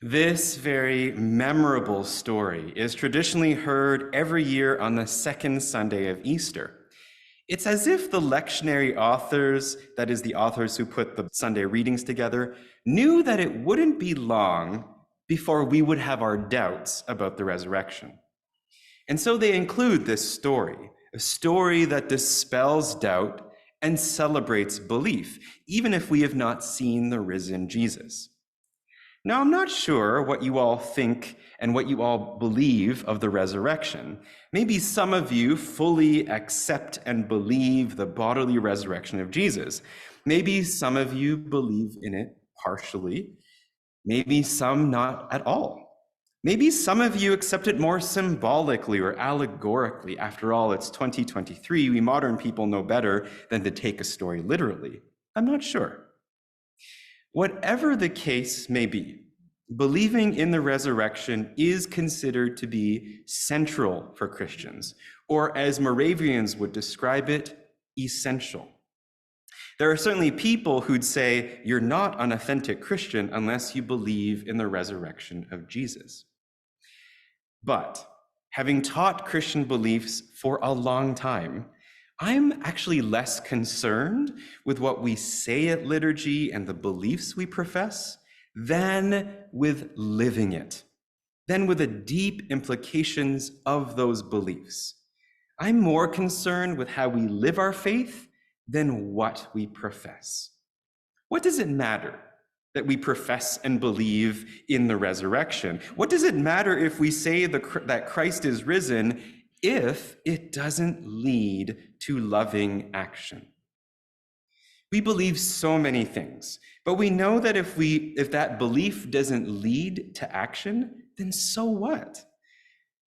This very memorable story is traditionally heard every year on the second Sunday of Easter. It's as if the lectionary authors, that is, the authors who put the Sunday readings together, knew that it wouldn't be long before we would have our doubts about the resurrection. And so they include this story, a story that dispels doubt and celebrates belief, even if we have not seen the risen Jesus. Now, I'm not sure what you all think and what you all believe of the resurrection. Maybe some of you fully accept and believe the bodily resurrection of Jesus. Maybe some of you believe in it partially. Maybe some not at all. Maybe some of you accept it more symbolically or allegorically. After all, it's 2023. We modern people know better than to take a story literally. I'm not sure. Whatever the case may be, believing in the resurrection is considered to be central for Christians, or as Moravians would describe it, essential. There are certainly people who'd say you're not an authentic Christian unless you believe in the resurrection of Jesus. But having taught Christian beliefs for a long time, I'm actually less concerned with what we say at liturgy and the beliefs we profess than with living it, than with the deep implications of those beliefs. I'm more concerned with how we live our faith than what we profess. What does it matter that we profess and believe in the resurrection? What does it matter if we say that Christ is risen if it doesn't lead to loving action? We believe so many things, but we know that if that belief doesn't lead to action, then so what?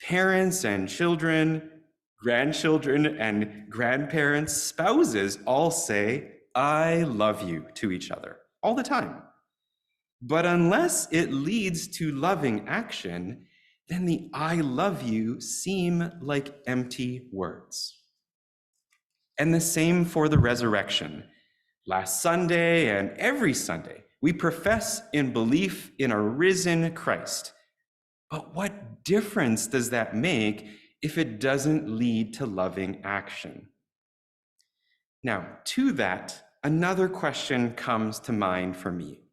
Parents and children, grandchildren and grandparents, spouses all say, "I love you" to each other all the time. But unless it leads to loving action, then the "I love you" seem like empty words. And the same for the resurrection. Last Sunday and every Sunday, we profess in belief in a risen Christ. But what difference does that make if it doesn't lead to loving action? Now, to that, another question comes to mind for me.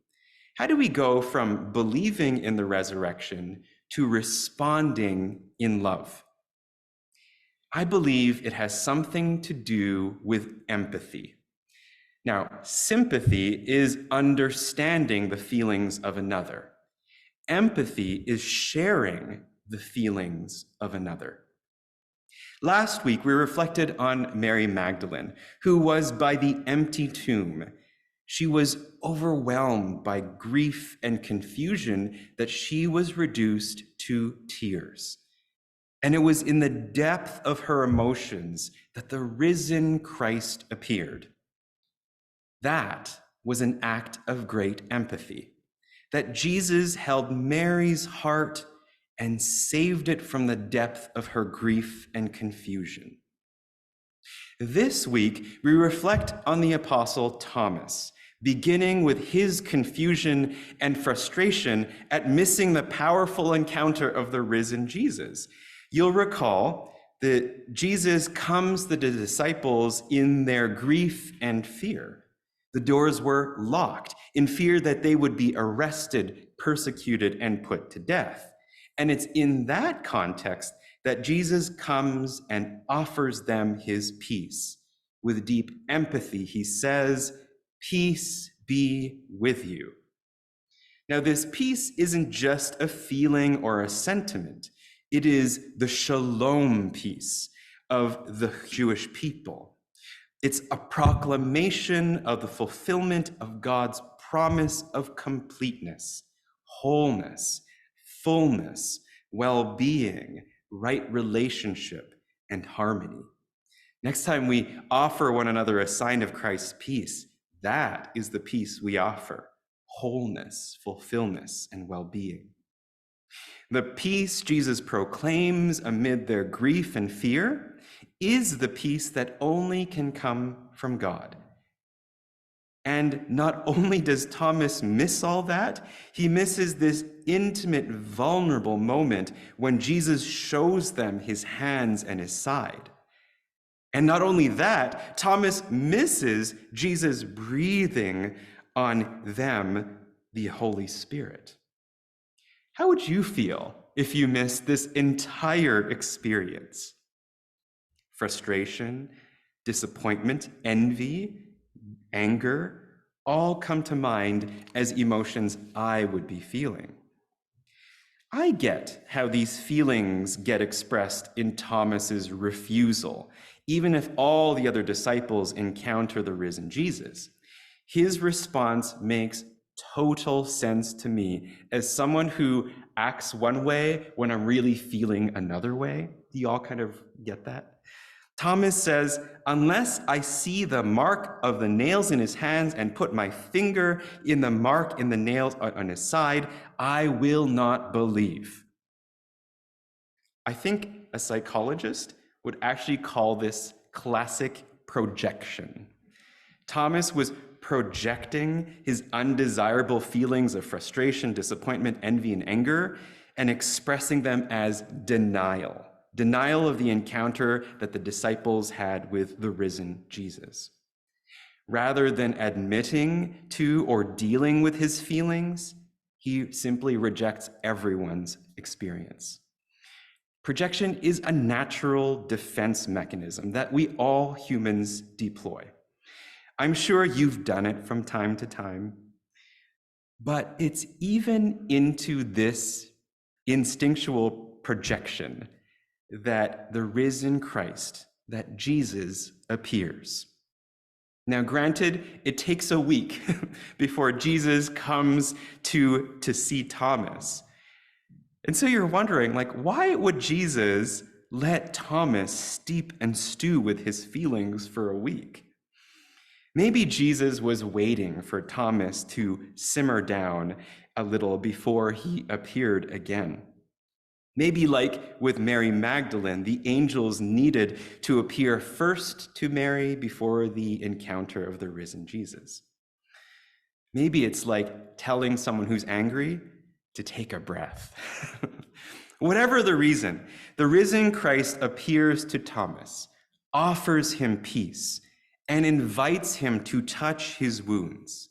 How do we go from believing in the resurrection to responding in love? I believe it has something to do with empathy. Now, sympathy is understanding the feelings of another. Empathy is sharing the feelings of another. Last week, we reflected on Mary Magdalene, who was by the empty tomb. She was overwhelmed by grief and confusion that she was reduced to tears. And it was in the depth of her emotions that the risen Christ appeared. That was an act of great empathy, that Jesus held Mary's heart and saved it from the depth of her grief and confusion. This week, we reflect on the Apostle Thomas, beginning with his confusion and frustration at missing the powerful encounter of the risen Jesus. You'll recall that Jesus comes to the disciples in their grief and fear. The doors were locked in fear that they would be arrested, persecuted, and put to death. And it's in that context that Jesus comes and offers them his peace. With deep empathy, he says, "Peace be with you." Now, this peace isn't just a feeling or a sentiment. It is the shalom peace of the Jewish people. It's a proclamation of the fulfillment of God's promise of completeness, wholeness, fullness, well-being, right relationship, and harmony. Next time we offer one another a sign of Christ's peace, that is the peace we offer: wholeness, fulfillment, and well-being. The peace Jesus proclaims amid their grief and fear is the peace that only can come from God. And not only does Thomas miss all that, he misses this intimate, vulnerable moment when Jesus shows them his hands and his side. And not only that, Thomas misses Jesus breathing on them, the Holy Spirit. How would you feel if you missed this entire experience? Frustration, disappointment, envy, anger, all come to mind as emotions I would be feeling. I get how these feelings get expressed in Thomas's refusal, even if all the other disciples encounter the risen Jesus. His response makes total sense to me as someone who acts one way when I'm really feeling another way. Do you all kind of get that? Thomas says, unless I see the mark of the nails in his hands and put my finger in the mark in the nails on his side, I will not believe. I think a psychologist would actually call this classic projection. Thomas was projecting his undesirable feelings of frustration, disappointment, envy, and anger, and expressing them as denial of the encounter that the disciples had with the risen Jesus. Rather than admitting to or dealing with his feelings, he simply rejects everyone's experience. Projection is a natural defense mechanism that we all humans deploy. I'm sure you've done it from time to time, but it's even into this instinctual projection that the risen Christ, that Jesus appears. Now, granted, it takes a week before Jesus comes to see Thomas. And so you're wondering, why would Jesus let Thomas steep and stew with his feelings for a week? Maybe Jesus was waiting for Thomas to simmer down a little before he appeared again. Maybe like with Mary Magdalene, the angels needed to appear first to Mary before the encounter of the risen Jesus. Maybe it's like telling someone who's angry to take a breath. Whatever the reason, the risen Christ appears to Thomas, offers him peace, and invites him to touch his wounds.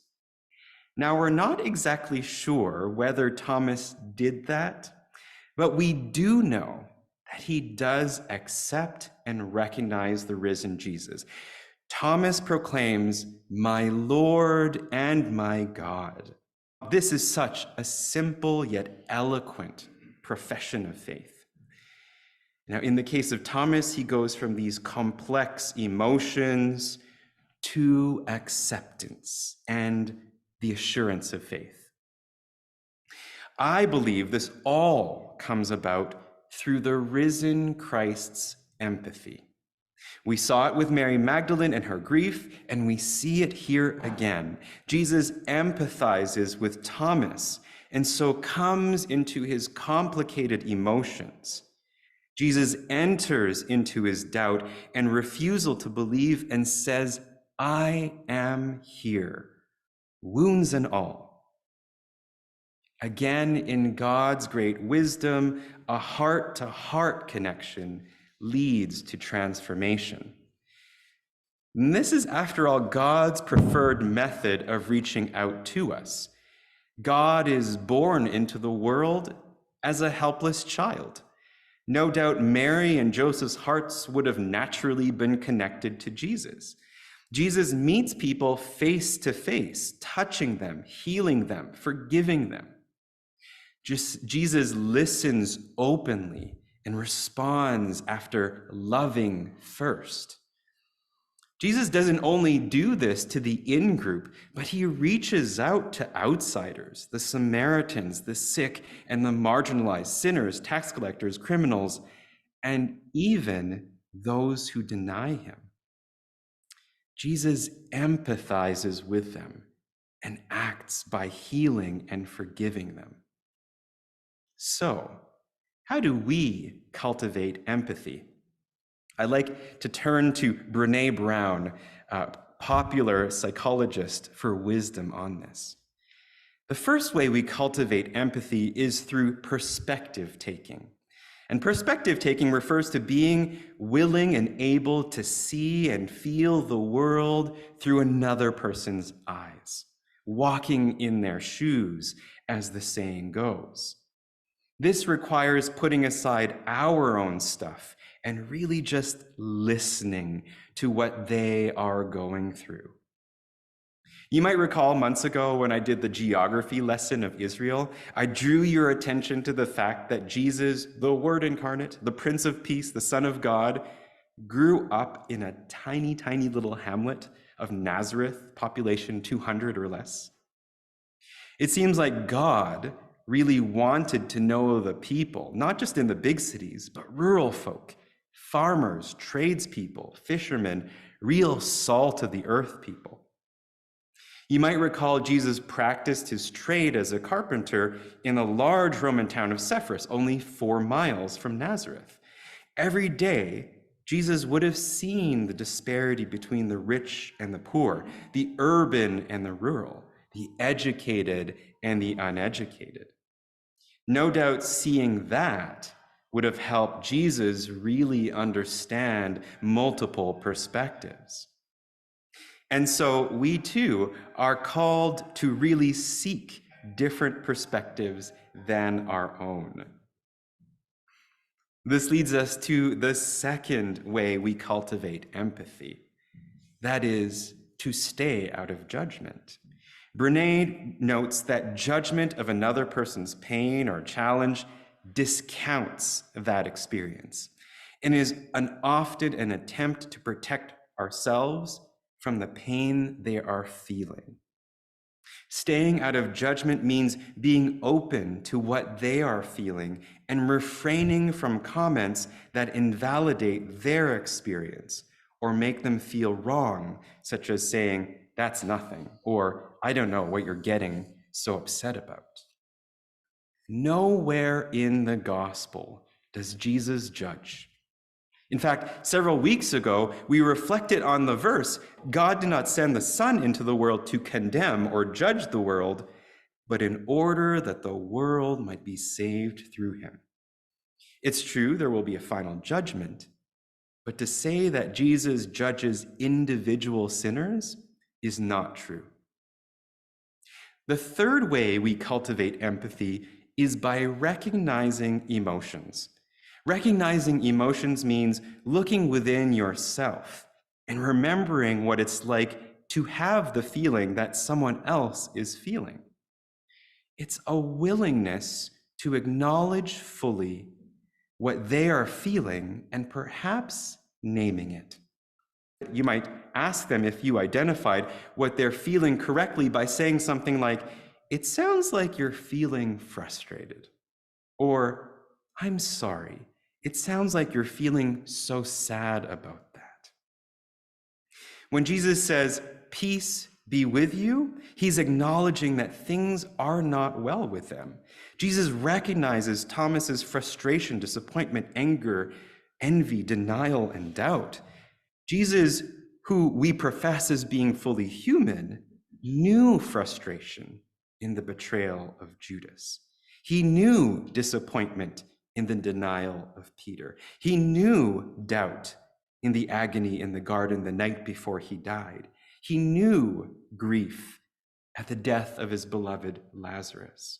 Now, we're not exactly sure whether Thomas did that, but we do know that he does accept and recognize the risen Jesus. Thomas proclaims, "My Lord and my God." This is such a simple yet eloquent profession of faith. Now, in the case of Thomas, he goes from these complex emotions to acceptance and the assurance of faith. I believe this all comes about through the risen Christ's empathy. We saw it with Mary Magdalene and her grief, and we see it here again. Jesus empathizes with Thomas, and so comes into his complicated emotions. Jesus enters into his doubt and refusal to believe and says, "I am here, wounds and all." Again, in God's great wisdom, a heart-to-heart connection leads to transformation. And this is, after all, God's preferred method of reaching out to us. God is born into the world as a helpless child. No doubt Mary and Joseph's hearts would have naturally been connected to Jesus. Jesus meets people face to face, touching them, healing them, forgiving them. Jesus listens openly and responds after loving first. Jesus doesn't only do this to the in-group, but he reaches out to outsiders, the Samaritans, the sick, and the marginalized, sinners, tax collectors, criminals, and even those who deny him. Jesus empathizes with them and acts by healing and forgiving them. So, how do we cultivate empathy? I like to turn to Bene Brown, popular psychologist for wisdom on this. The first way we cultivate empathy is through perspective taking. And perspective taking refers to being willing and able to see and feel the world through another person's eyes, walking in their shoes, as the saying goes. This requires putting aside our own stuff and really just listening to what they are going through. You might recall months ago when I did the geography lesson of Israel, I drew your attention to the fact that Jesus, the Word incarnate, the Prince of Peace, the Son of God, grew up in a tiny, tiny little hamlet of Nazareth, population 200 or less. It seems like God really wanted to know the people, not just in the big cities, but rural folk, farmers, tradespeople, fishermen, real salt of the earth people. You might recall Jesus practiced his trade as a carpenter in a large Roman town of Sepphoris, only 4 miles from Nazareth. Every day, Jesus would have seen the disparity between the rich and the poor, the urban and the rural, the educated and the uneducated. No doubt seeing that would have helped Jesus really understand multiple perspectives. And so we too are called to really seek different perspectives than our own. This leads us to the second way we cultivate empathy. That is, to stay out of judgment. Brene notes that judgment of another person's pain or challenge discounts that experience and is often an attempt to protect ourselves from the pain they are feeling. Staying out of judgment means being open to what they are feeling and refraining from comments that invalidate their experience or make them feel wrong, such as saying, "That's nothing," or "I don't know what you're getting so upset about." Nowhere in the gospel does Jesus judge. In fact, several weeks ago, we reflected on the verse, God did not send the Son into the world to condemn or judge the world, but in order that the world might be saved through him. It's true, there will be a final judgment, but to say that Jesus judges individual sinners is not true. The third way we cultivate empathy is by recognizing emotions. Recognizing emotions means looking within yourself and remembering what it's like to have the feeling that someone else is feeling. It's a willingness to acknowledge fully what they are feeling and perhaps naming it. You might ask them if you identified what they're feeling correctly by saying something like, "It sounds like you're feeling frustrated," or "I'm sorry. It sounds like you're feeling so sad about that." When Jesus says, "Peace be with you," he's acknowledging that things are not well with them. Jesus recognizes Thomas's frustration, disappointment, anger, envy, denial, and doubt. Jesus, who we profess as being fully human, knew frustration in the betrayal of Judas. He knew disappointment in the denial of Peter. He knew doubt in the agony in the garden the night before he died. He knew grief at the death of his beloved Lazarus.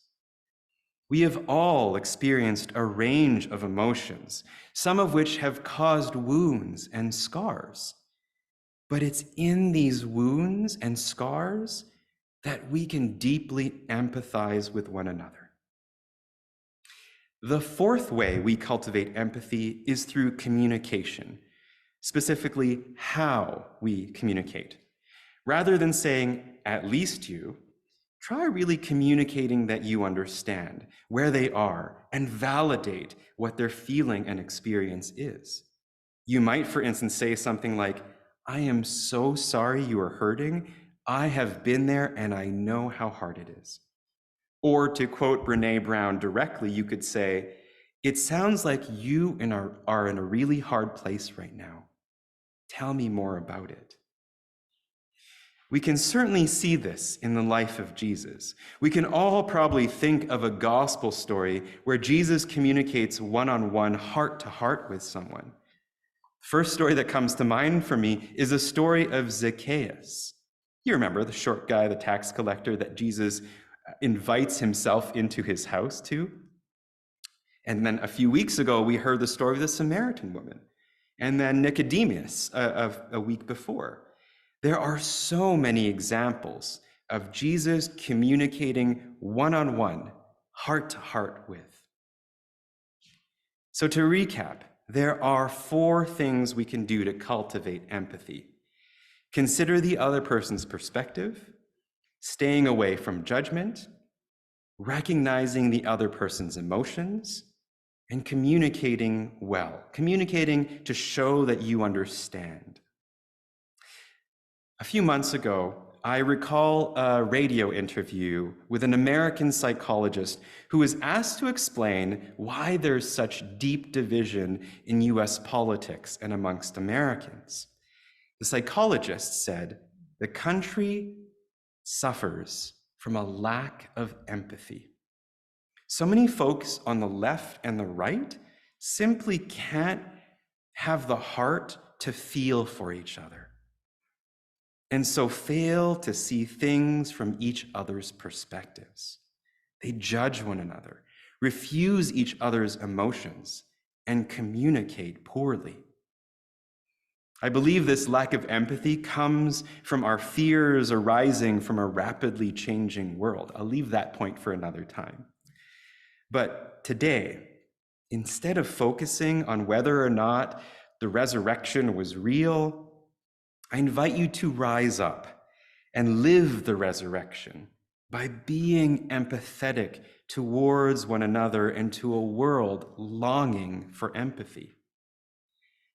We have all experienced a range of emotions, some of which have caused wounds and scars. But it's in these wounds and scars that we can deeply empathize with one another. The fourth way we cultivate empathy is through communication, specifically how we communicate. Rather than saying, "at least you," try really communicating that you understand where they are and validate what their feeling and experience is. You might, for instance, say something like, "I am so sorry you are hurting. I have been there and I know how hard it is." Or to quote Bene Brown directly, you could say, "It sounds like you are in a really hard place right now. Tell me more about it." We can certainly see this in the life of Jesus. We can all probably think of a gospel story where Jesus communicates one-on-one, heart-to-heart with someone. First story that comes to mind for me is a story of Zacchaeus. You remember the short guy, the tax collector that Jesus invites himself into his house to? And then a few weeks ago, we heard the story of the Samaritan woman, and then Nicodemus a week before. There are so many examples of Jesus communicating one-on-one, heart-to-heart with. So to recap, there are 4 things we can do to cultivate empathy. Consider the other person's perspective, staying away from judgment, recognizing the other person's emotions, and communicating well, communicating to show that you understand. A few months ago, I recall a radio interview with an American psychologist who was asked to explain why there's such deep division in US politics and amongst Americans. The psychologist said, the country suffers from a lack of empathy. So many folks on the left and the right simply can't have the heart to feel for each other, and so fail to see things from each other's perspectives. They judge one another, refuse each other's emotions, and communicate poorly. I believe this lack of empathy comes from our fears arising from a rapidly changing world. I'll leave that point for another time. But today, instead of focusing on whether or not the resurrection was real, I invite you to rise up and live the resurrection by being empathetic towards one another and to a world longing for empathy.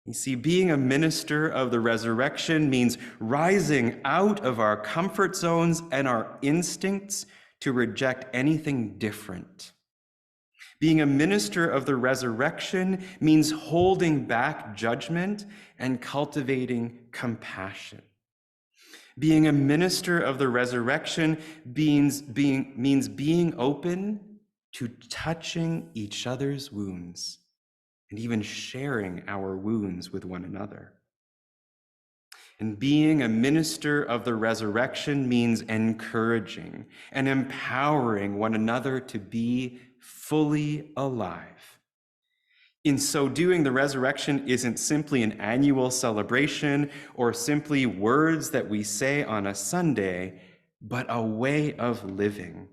You see, being a minister of the resurrection means rising out of our comfort zones and our instincts to reject anything different. Being a minister of the resurrection means holding back judgment and cultivating compassion. Being a minister of the resurrection means being open to touching each other's wounds and even sharing our wounds with one another. And being a minister of the resurrection means encouraging and empowering one another to be fully alive. In so doing, the resurrection isn't simply an annual celebration or simply words that we say on a Sunday, but a way of living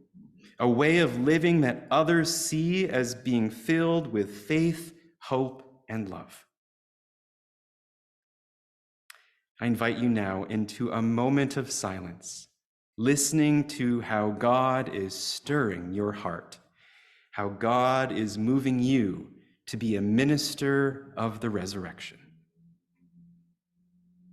that others see as being filled with faith, hope, and love. I invite you now into a moment of silence, listening to how God is stirring your heart, how God is moving you to be a minister of the resurrection.